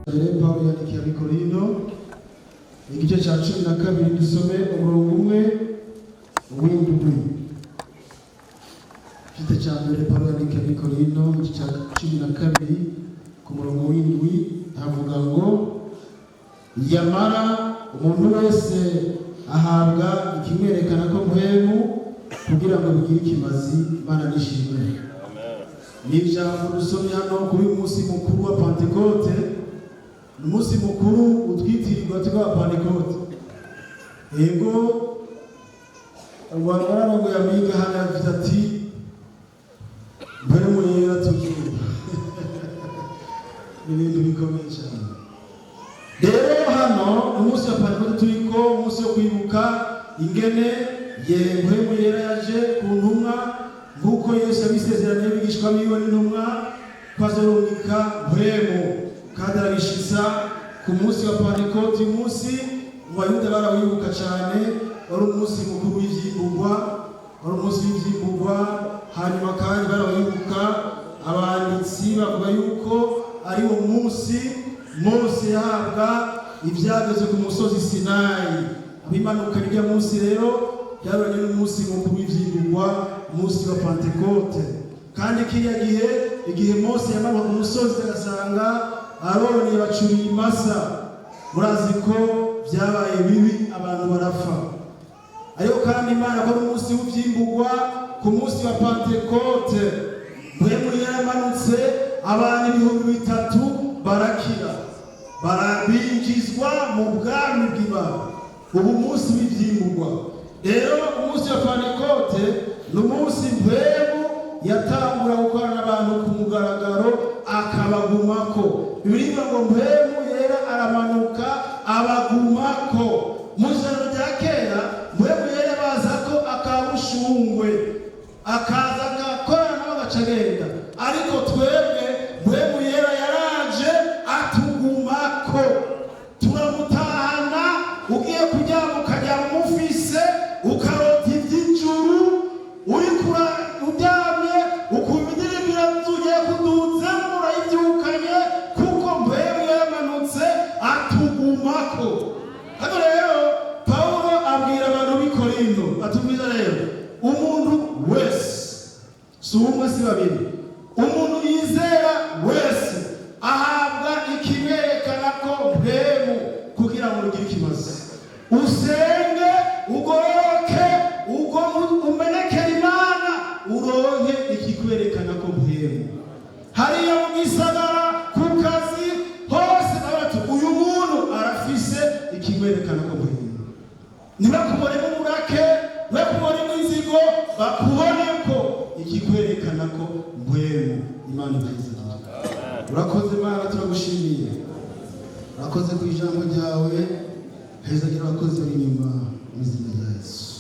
Paulo yandikiye Abikorino igice cya 12 dusome umurongo umwe w'indwi. Igice cya mbere Paulo yandikiye Abikorino igice cya 12 ku murongo w'indwi havuga ngo yamara umuntu wese ahabwa ikimwerekana ko mpemu kugira ngo bigire ikimazi Imana nishimwe. Ni ijambo dusomye hano kuri umunsi mukuru wa Pentecote, umunsi mukuru utwitirirwa twa Pentecote. Ego abantu ngo yamiga hano yavuze ati mbere muyera tugiye ibintu bikomeye cyane. Rero hano umunsi wa Pentecote turiko umunsi wo kwibuka ingene mpemu yera yaje ku ntumwa nk'uko Yesu yabisezeranye bigishwa biwe n'intumwa kwazorungika mpemu kandi arabishitsa ku munsi wa Pentecote. Umunsi mu Bayuda barawibuka cyane, wari umunsi mukuru w'ivyimburwa, wari umunsi w'ivyimburwa. Hanyuma kandi barawibuka, abanditsi bavuga yuko ari uwo munsi Mose yahabwa ivyageze ku musozi Sinayi. Abimanuka n'irya munsi rero byabanye n'umunsi mukuru w'ivyimburwa, umunsi wa Pentecote. Kandi kiriya gihe igihe Mose yamanuka ku musozi agasanga Aroni bacuriye imasa, murazi ko byabaye bibi, abantu barapfa. Ariko kandi Imana ko umunsi w'ivyimburwa, ku munsi wa Pentecote mpemu yaramanutse, abantu 3,000 barakira, barabinjizwa mu bwami bw'Imana. Ubu munsi w'ivyimburwa rero, umunsi wa Pentecote ni umunsi mpemu yatangura gukorana n'abantu ku mugaragaro akabagumako. Bibiliya ngo mpemu yera aramanuka abagumako. Mu ijambo rya kera mpemu yera baza ko akabushungwe akaza agakorana n'abagaca agenda, ariko twebwe mpemu yera yaraje atugumako, turamutahana. Ugiye kuryama ukaryama umufise, ukarota iby'ijuru, uri uryamye ukumva indirimbo irazuye kuduzemo urayibyukanye, kuko mpemu yamanutse atugumako. Hano rero Paulo abwira abantu b'i Korinto, atubwira rero umuntu wese, si umwe si babiri, umuntu yizera wese ahabwa ikimwerekana ko mpemu kugira ngo ugire ikimazi. Usenge, ugoroke, umenekere Imana, uronke ikikwerekana ko mpemu. Hariya mu gisagara, ku kazi, hose abatu uyu muntu arafise ikimwerekana ko mpemu. Ntibakubone mu murake, ntibakubone mu inzigo, bakubone ko ikikwerekana ko mpemu. Imana ibahizagira. Urakoze Mana, turagushimiye. Urakoze ku ijambo ryawe, hezagira abakozi b'inyuma mu izina rya Yesu.